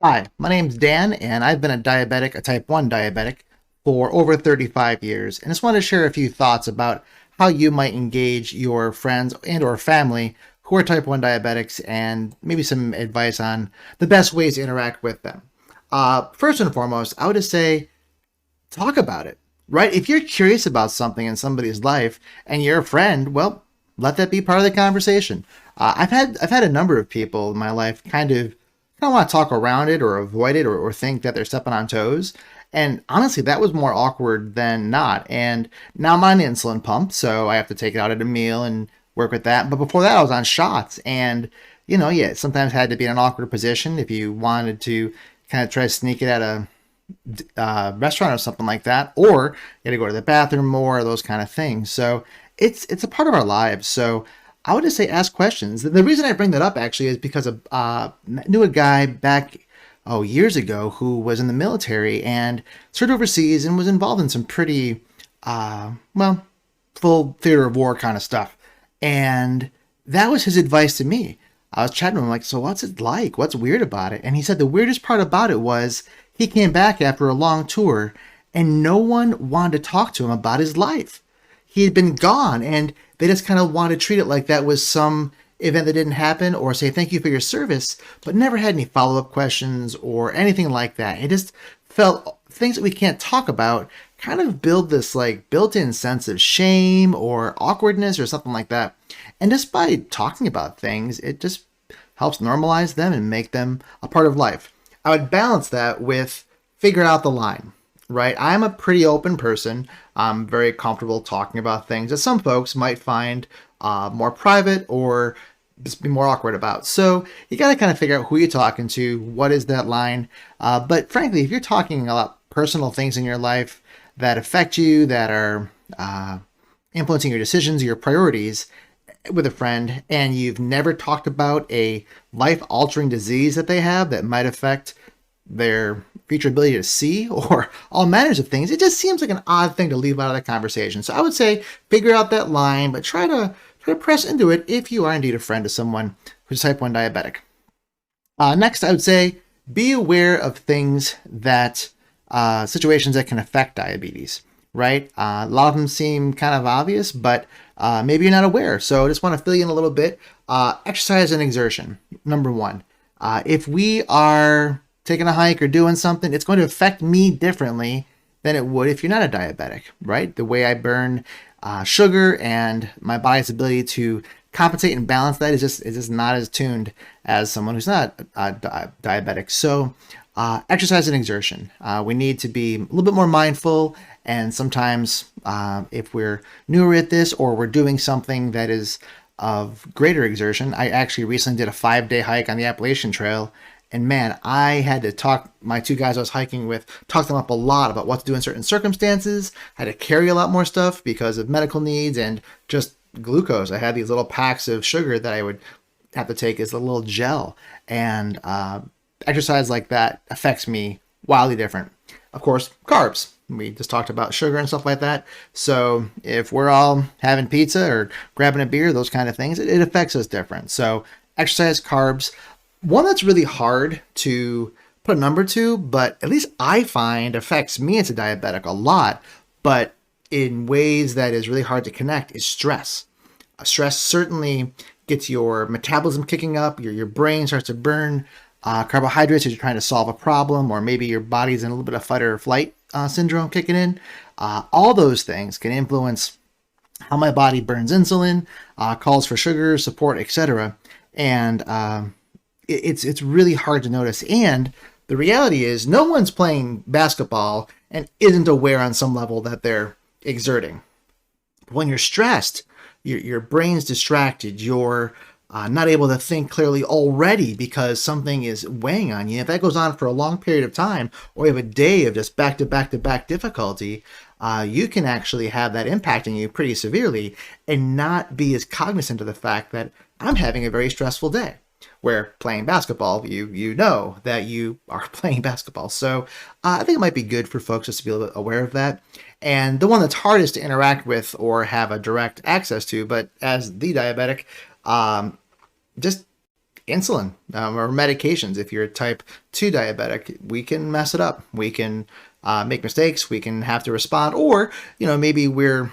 Hi, my name's Dan, and I've been a type 1 diabetic, for over 35 years. And just want to share a few thoughts about how you might engage your friends and or family who are type 1 diabetics and maybe some advice on the best ways to interact with them. First and foremost, I would just say talk about it, right? If you're curious about something in somebody's life and you're a friend, well, let that be part of the conversation. I've had a number of people in my life kind of want to talk around it or avoid it or think that they're stepping on toes. And honestly, that was more awkward than not. And now I'm on insulin pump, so I have to take it out at a meal and work with that. But before that, I was on shots, and yeah, sometimes had to be in an awkward position if you wanted to kind of try to sneak it at a restaurant or something like that, or you got to go to the bathroom more, those kind of things. So it's a part of our lives. So I would just say ask questions. The reason I bring that up actually is because of knew a guy back years ago who was in the military and served overseas and was involved in some pretty well, full theater of war kind of stuff. And that was his advice to me. I was chatting with him like, so what's it like? What's weird about it? And he said the weirdest part about it was he came back after a long tour and no one wanted to talk to him about his life. He had been gone and they just kind of wanted to treat it like that was some event that didn't happen or say thank you for your service, but never had any follow up questions or anything like that. It just felt things that we can't talk about kind of build this like built in sense of shame or awkwardness or something like that. And just by talking about things, it just helps normalize them and make them a part of life. I would balance that with figure out the line, right? I'm a pretty open person. I'm very comfortable talking about things that some folks might find more private or just be more awkward about. So you got to kind of figure out who you're talking to, what is that line. But frankly, if you're talking about personal things in your life that affect you, that are influencing your decisions, your priorities, with a friend and you've never talked about a life altering disease that they have that might affect their future ability to see or all manners of things, it just seems like an odd thing to leave out of the conversation. So I would say figure out that line, but try to press into it if you are indeed a friend of someone who's type 1 diabetic. Next, I would say be aware of things that situations that can affect diabetes, right? A lot of them seem kind of obvious, but maybe you're not aware. So I just want to fill you in a little bit. Exercise and exertion, number one. If we are taking a hike or doing something, it's going to affect me differently than it would if you're not a diabetic, right? The way I burn sugar and my body's ability to compensate and balance that is just not as tuned as someone who's not diabetic. So exercise and exertion. We need to be a little bit more mindful. And sometimes if we're newer at this or we're doing something that is of greater exertion, I actually recently did a 5-day hike on the Appalachian Trail. And man, I had to talk my two guys I was hiking with, talk them up a lot about what to do in certain circumstances. I had to carry a lot more stuff because of medical needs and just glucose. I had these little packs of sugar that I would have to take as a little gel. And exercise like that affects me wildly different. Of course, carbs. We just talked about sugar and stuff like that. So if we're all having pizza or grabbing a beer, those kind of things, it affects us different. So exercise, carbs. One that's really hard to put a number to, but at least I find affects me as a diabetic a lot, but in ways that is really hard to connect is stress. Stress certainly gets your metabolism kicking up, your brain starts to burn carbohydrates as you're trying to solve a problem, or maybe your body's in a little bit of fight or flight syndrome kicking in. All those things can influence how my body burns insulin, calls for sugar, support, etc. And it's really hard to notice. And the reality is no one's playing basketball and isn't aware on some level that they're exerting. When you're stressed, your brain's distracted, you're not able to think clearly already because something is weighing on you. If that goes on for a long period of time, or you have a day of just back to back to back difficulty, you can actually have that impacting you pretty severely and not be as cognizant of the fact that I'm having a very stressful day. Where playing basketball, you know that you are playing basketball. So I think it might be good for folks just to be a little bit aware of that. And the one that's hardest to interact with or have a direct access to, but as the diabetic, just insulin or medications. If you're a type 2 diabetic, we can mess it up. We can make mistakes. We can have to respond. Or, maybe we're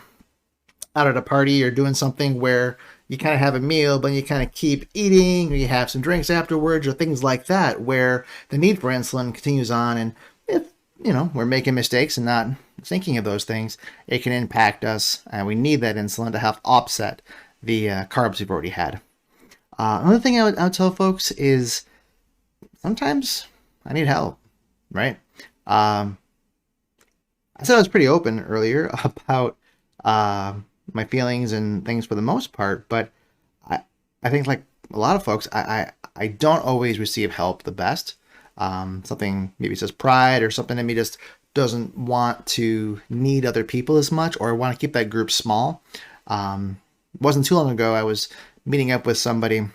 out at a party or doing something where you kind of have a meal, but you kind of keep eating, or you have some drinks afterwards, or things like that, where the need for insulin continues on. And if, we're making mistakes and not thinking of those things, it can impact us. And we need that insulin to help offset the carbs we've already had. Another thing I would tell folks is sometimes I need help, right? I said I was pretty open earlier about my feelings and things for the most part, but I think like a lot of folks, I don't always receive help the best. Something maybe says pride or something in me just doesn't want to need other people as much, or want to keep that group small. It wasn't too long ago I was meeting up with somebody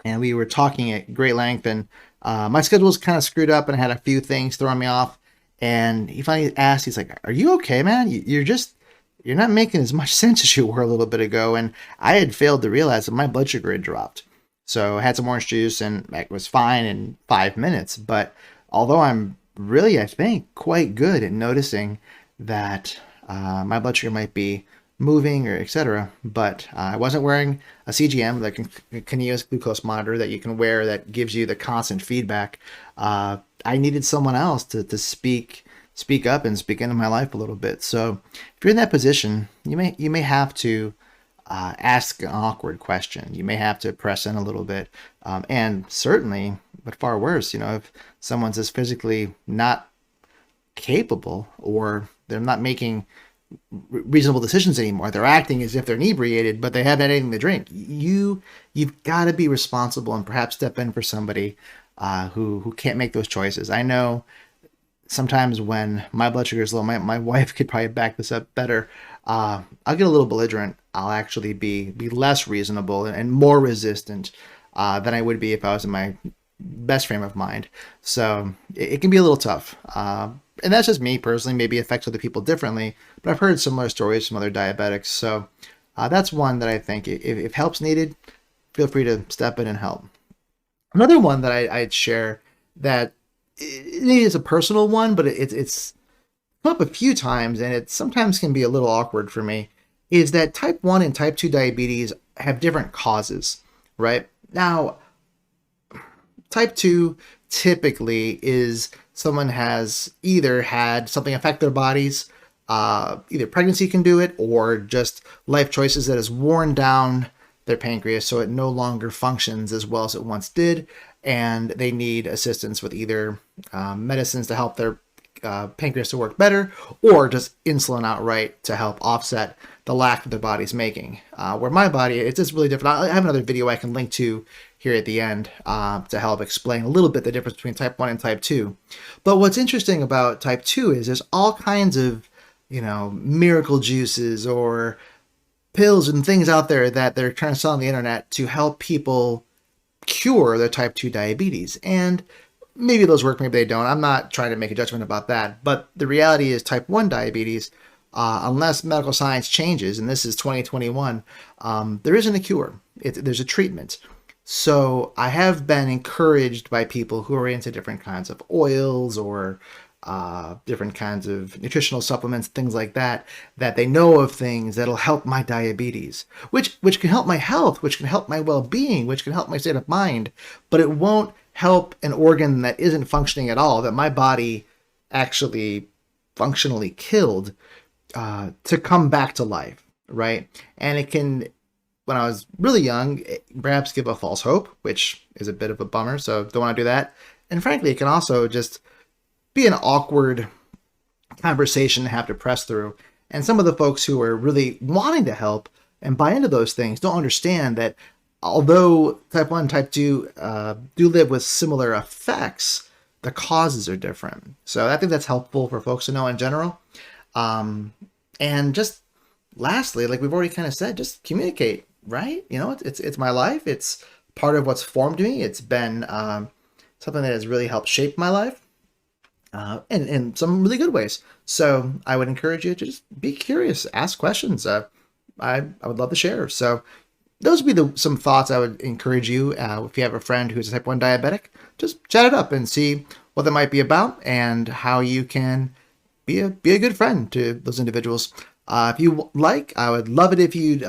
and we were talking at great length, and my schedule was kind of screwed up and I had a few things throwing me off. And he finally asked, he's like, "Are you okay, man? You're not making as much sense as you were a little bit ago." And I had failed to realize that my blood sugar had dropped. So I had some orange juice and it was fine in 5 minutes. But although I'm really, I think, quite good at noticing that my blood sugar might be moving or etc., but I wasn't wearing a CGM, like a continuous glucose monitor that you can wear that gives you the constant feedback. I needed someone else to speak up and speak into my life a little bit. So if you're in that position, you may have to ask an awkward question. You may have to press in a little bit, and certainly, but far worse, if someone's just physically not capable, or they're not making reasonable decisions anymore. They're acting as if they're inebriated, but they haven't had anything to drink. You've got to be responsible and perhaps step in for somebody who can't make those choices. I know sometimes when my blood sugar is low, my wife could probably back this up better. I'll get a little belligerent. I'll actually be less reasonable and more resistant than I would be if I was in my best frame of mind. So it can be a little tough. And that's just me personally. Maybe it affects other people differently, but I've heard similar stories from other diabetics. So that's one that I think if help's needed, feel free to step in and help. Another one that I'd share that maybe it's a personal one, but it's come up a few times, and it sometimes can be a little awkward for me, is that type 1 and type 2 diabetes have different causes, right? Now, type 2 typically is someone has either had something affect their bodies, either pregnancy can do it, or just life choices that has worn down their pancreas so it no longer functions as well as it once did, and they need assistance with either medicines to help their pancreas to work better, or just insulin outright to help offset the lack that their body's making. Where my body, it's just really different. I have another video I can link to here at the end to help explain a little bit the difference between type 1 and type 2. But what's interesting about type 2 is there's all kinds of, miracle juices or pills and things out there that they're trying to sell on the internet to help people cure their type 2 diabetes. And maybe those work, maybe they don't. I'm not trying to make a judgment about that. But the reality is type 1 diabetes, unless medical science changes, and this is 2021, there isn't a cure. There's a treatment. So I have been encouraged by people who are into different kinds of oils or different kinds of nutritional supplements, things like that, that they know of things that'll help my diabetes, which can help my health, which can help my well-being, which can help my state of mind, but it won't help an organ that isn't functioning at all, that my body actually functionally killed, to come back to life, right? And it can, when I was really young, perhaps give a false hope, which is a bit of a bummer, so don't want to do that. And frankly, it can also just be an awkward conversation to have to press through. And some of the folks who are really wanting to help and buy into those things don't understand that although type 1 and type 2 do live with similar effects, the causes are different. So I think that's helpful for folks to know in general. And just lastly, like we've already kind of said, just communicate, right? It's my life. It's part of what's formed me. It's been something that has really helped shape my life. In some really good ways. So I would encourage you to just be curious, ask questions. I would love to share. So those would be some thoughts I would encourage you. If you have a friend who's a type 1 diabetic, just chat it up and see what that might be about and how you can be a good friend to those individuals. If you like, I would love it if you'd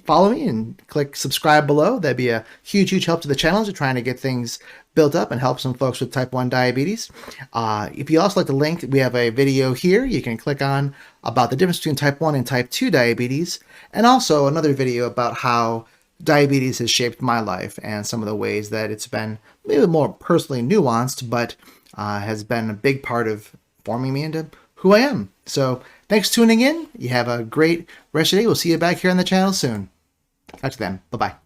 follow me and click subscribe below. That'd be a huge help to the channel as we're trying to get things built up and help some folks with type 1 diabetes. If you also like the link, we have a video here you can click on about the difference between type 1 and type 2 diabetes, and also another video about how diabetes has shaped my life and some of the ways that it's been maybe more personally nuanced, but has been a big part of forming me into who I am. So thanks for tuning in. You have a great rest of the day. We'll see you back here on the channel soon. Talk to them. Bye-bye.